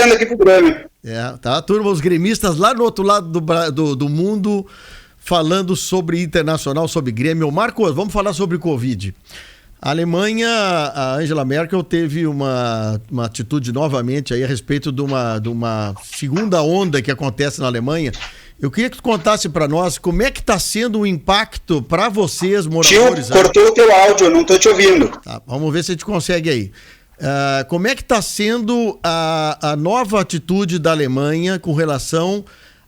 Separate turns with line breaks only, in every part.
torcendo aqui pro Grêmio.
Tá, turma, os gremistas lá no outro lado do mundo falando sobre Internacional, sobre Grêmio. Marcos, vamos falar sobre Covid. A Alemanha, a Angela Merkel teve uma atitude novamente aí a respeito de uma segunda onda que acontece na Alemanha. Eu queria que tu contasse para nós como é que está sendo o impacto para vocês, moradores...
Tio, cortou o teu áudio, eu não estou te ouvindo.
Tá, vamos ver se a gente consegue aí. Como é que está sendo a nova atitude da Alemanha com relação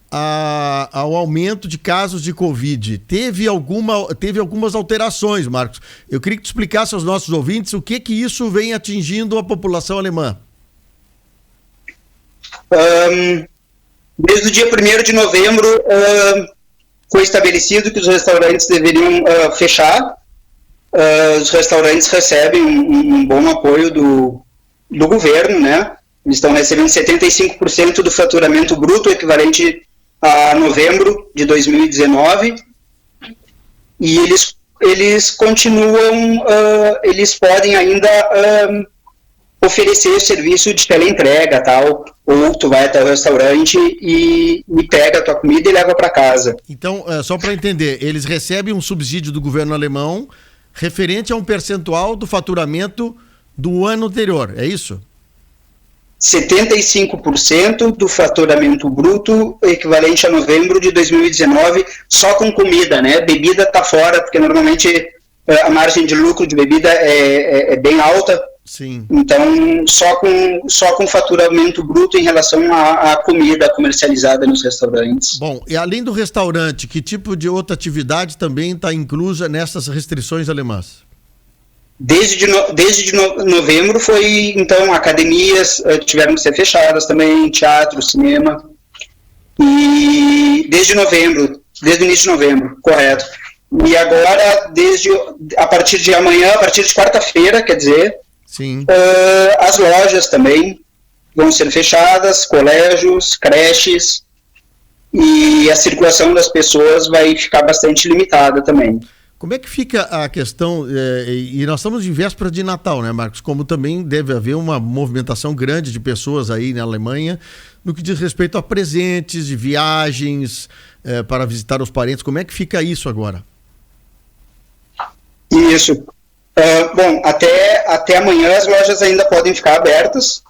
ao aumento de casos de Covid? Teve algumas alterações, Marcos. Eu queria que tu explicasse aos nossos ouvintes o que isso vem atingindo a população alemã.
Desde o dia 1º de novembro foi estabelecido que os restaurantes deveriam fechar. Os restaurantes recebem um bom apoio do governo, né? Eles estão recebendo 75% do faturamento bruto, equivalente a novembro de 2019, e eles continuam, eles podem ainda oferecer o serviço de teleentrega, tal, ou tu vai até o restaurante e pega a tua comida e leva para casa.
Então, só para entender, eles recebem um subsídio do governo alemão referente a um percentual do faturamento do ano anterior, é isso?
75% do faturamento bruto equivalente a novembro de 2019, só com comida, né? Bebida está fora, porque normalmente a margem de lucro de bebida é bem alta.
Sim.
Então, só com faturamento bruto em relação à comida comercializada nos restaurantes.
Bom, e além do restaurante, que tipo de outra atividade também está inclusa nessas restrições alemãs?
Desde novembro foi, então, academias tiveram que ser fechadas também, teatro, cinema. E desde o início de novembro, correto. E agora, a partir de amanhã, a partir de quarta-feira, quer dizer,
sim.
As lojas também vão ser fechadas, colégios, creches, e a circulação das pessoas vai ficar bastante limitada também.
Como é que fica a questão, e nós estamos em véspera de Natal, né, Marcos? Como também deve haver uma movimentação grande de pessoas aí na Alemanha no que diz respeito a presentes, de viagens para visitar os parentes. Como é que fica isso agora?
Isso. Bom, até amanhã as lojas ainda podem ficar abertas,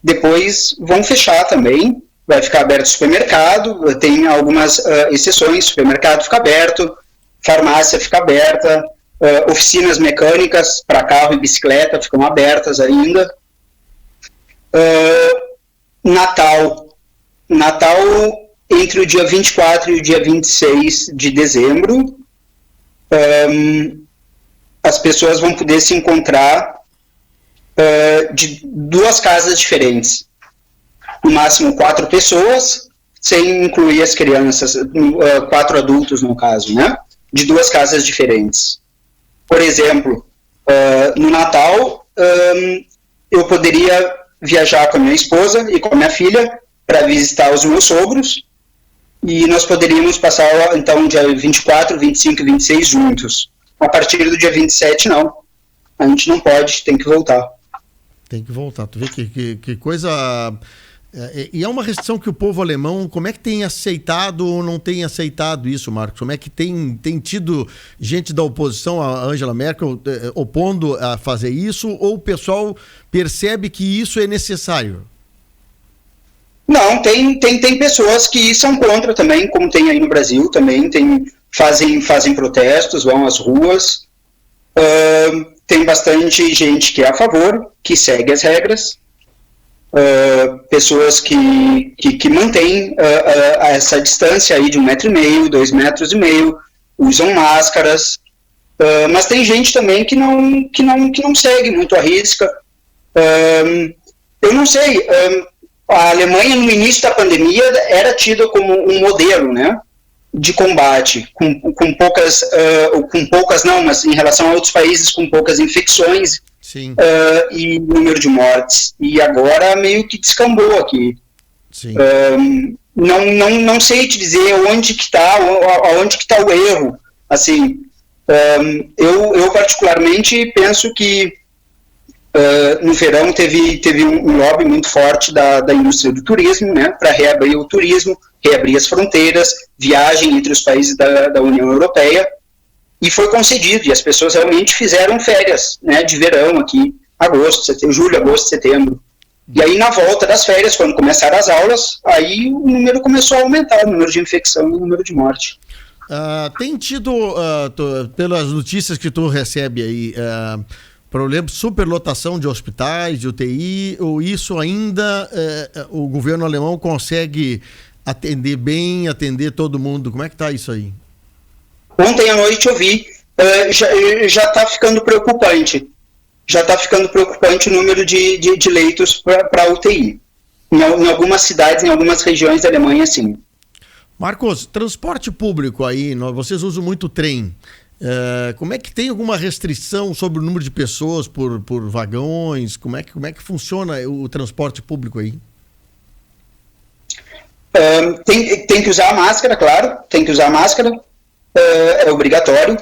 depois vão fechar também, vai ficar aberto o supermercado, tem algumas exceções, supermercado fica aberto, farmácia fica aberta, oficinas mecânicas para carro e bicicleta ficam abertas ainda. Natal entre o dia 24 e o dia 26 de dezembro, as pessoas vão poder se encontrar de 2 casas diferentes, no máximo 4 pessoas, sem incluir as crianças, 4 adultos no caso, né? De 2 casas diferentes. Por exemplo, no Natal, eu poderia viajar com a minha esposa e com a minha filha para visitar os meus sogros, e nós poderíamos passar, então, dia 24, 25 e 26 juntos. A partir do dia 27, não. A gente não pode, tem que voltar.
Tem que voltar. Tu vê que coisa... E é uma restrição que o povo alemão, como é que tem aceitado ou não tem aceitado isso, Marcos? Como é que tem tido gente da oposição a Angela Merkel opondo a fazer isso, ou o pessoal percebe que isso é necessário?
Não, tem pessoas que são contra também, como tem aí no Brasil também, fazem protestos, vão às ruas. Tem bastante gente que é a favor, que segue as regras. Pessoas que mantêm essa distância aí de 1,5 m, 2,5 m, usam máscaras, mas tem gente também que não segue muito a risca. Eu não sei, a Alemanha no início da pandemia era tida como um modelo, né, de combate, com poucas não, mas em relação a outros países com poucas infecções.
Sim.
E número de mortes. E agora meio que descambou aqui.
Sim.
Não sei te dizer onde que está o erro. Assim, eu particularmente penso que No verão teve um lobby muito forte da indústria do turismo, né, para reabrir o turismo, reabrir as fronteiras, viagem entre os países da União Europeia, e foi concedido, e as pessoas realmente fizeram férias, né, de verão aqui, julho, agosto, setembro. E aí, na volta das férias, quando começaram as aulas, aí o número começou a aumentar, o número de infecção e o número de morte.
Tem tido, pelas notícias que tu recebe aí, problema de superlotação de hospitais, de UTI, ou isso ainda o governo alemão consegue atender bem, atender todo mundo? Como é que está isso aí?
Ontem à noite eu vi, já está ficando preocupante. Já está ficando preocupante o número de leitos para UTI. Em algumas cidades, em algumas regiões da Alemanha, sim.
Marcos, transporte público aí, vocês usam muito trem. Como é que tem alguma restrição sobre o número de pessoas por vagões? Como é que funciona o transporte público aí?
Tem que usar a máscara, claro. Tem que usar a máscara. É obrigatório.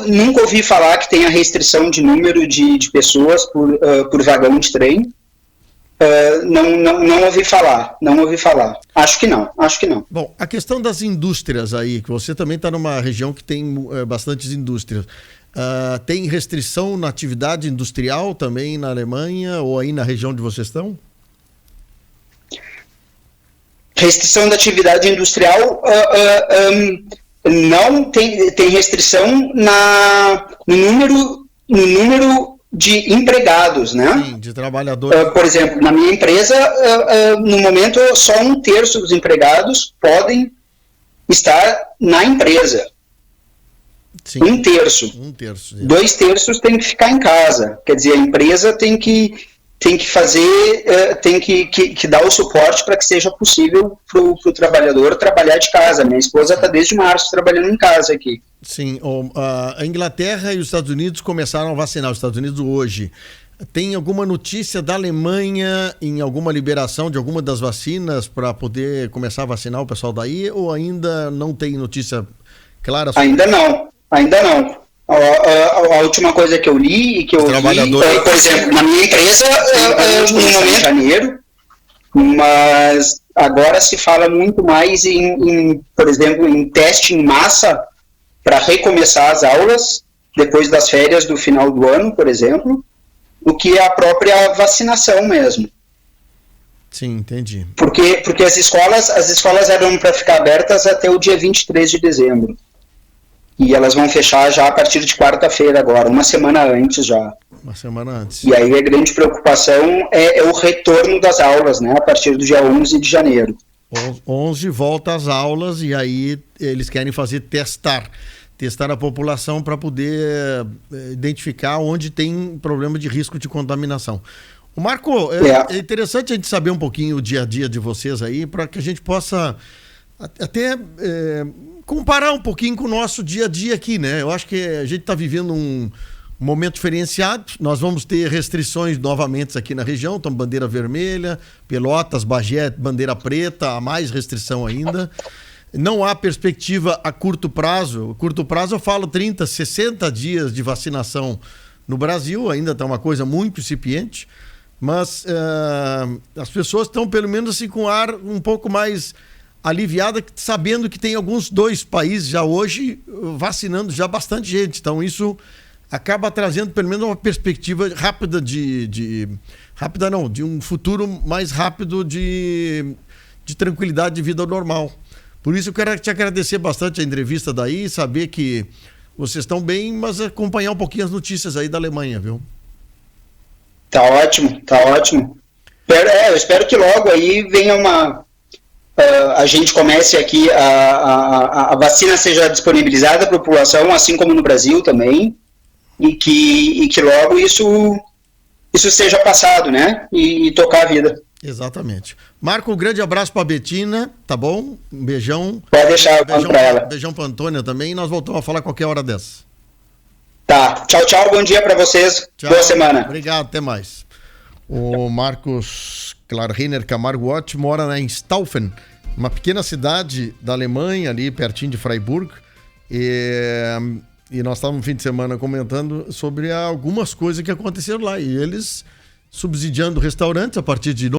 Nunca ouvi falar que tenha restrição de número de pessoas por vagão de trem. Não ouvi falar. Acho que não.
Bom, a questão das indústrias aí, que você também está numa região que tem bastantes indústrias. Tem restrição na atividade industrial também na Alemanha ou aí na região onde vocês estão?
Restrição da atividade industrial, não tem restrição no número de empregados, né?
Sim, de trabalhadores.
Por exemplo, na minha empresa, no momento, só 1/3 dos empregados podem estar na empresa.
Sim.
1/3.
1/3.
2/3 tem que ficar em casa. Quer dizer, a empresa tem que fazer, tem que dar o suporte para que seja possível para o trabalhador trabalhar de casa. Minha esposa está desde março trabalhando em casa aqui.
Sim, a Inglaterra e os Estados Unidos começaram a vacinar, os Estados Unidos hoje. Tem alguma notícia da Alemanha em alguma liberação de alguma das vacinas para poder começar a vacinar o pessoal daí, ou ainda não tem notícia clara sobre
Ainda não. A última coisa que eu li e que eu vi, por exemplo, na minha empresa, no momento de janeiro, mas agora se fala muito mais por exemplo, em teste em massa para recomeçar as aulas depois das férias do final do ano, por exemplo, do que a própria vacinação mesmo.
Sim, entendi.
Porque as escolas eram para ficar abertas até o dia 23 de dezembro. E elas vão fechar já a partir de quarta-feira agora, uma semana antes já.
Uma semana antes.
E aí a grande preocupação é o retorno das aulas, né, a partir do dia 11 de janeiro.
11 volta às aulas e aí eles querem testar a população para poder identificar onde tem problema de risco de contaminação. O Marco, é interessante a gente saber um pouquinho o dia a dia de vocês aí, para que a gente possa até comparar um pouquinho com o nosso dia a dia aqui, né? Eu acho que a gente está vivendo um momento diferenciado. Nós vamos ter restrições novamente aqui na região, então bandeira vermelha, Pelotas, Bagé, bandeira preta, há mais restrição ainda. Não há perspectiva a curto prazo. Curto prazo eu falo 30, 60 dias de vacinação no Brasil, ainda está uma coisa muito incipiente, mas as pessoas estão pelo menos assim com ar um pouco mais aliviada, sabendo que tem alguns 2 países já hoje vacinando já bastante gente. Então isso acaba trazendo pelo menos uma perspectiva rápida de um futuro mais rápido de tranquilidade de vida normal. Por isso eu quero te agradecer bastante a entrevista daí, saber que vocês estão bem, mas acompanhar um pouquinho as notícias aí da Alemanha, viu?
Tá ótimo. Eu espero que logo aí venha a gente comece aqui, a vacina seja disponibilizada para a população, assim como no Brasil também, e que logo isso seja passado, né? E tocar a vida.
Exatamente. Marco, um grande abraço para a Betina, tá bom? Um beijão.
Pode deixar, eu mando para ela.
Beijão para a Antônia também, e nós voltamos a falar qualquer hora dessa.
Tá. Tchau, bom dia para vocês.
Tchau.
Boa semana.
Obrigado, até mais. O Marcos Klarreiner Camargo Ott mora em Staufen, uma pequena cidade da Alemanha, ali pertinho de Freiburg. E nós estávamos no fim de semana comentando sobre algumas coisas que aconteceram lá. E eles subsidiando restaurantes a partir de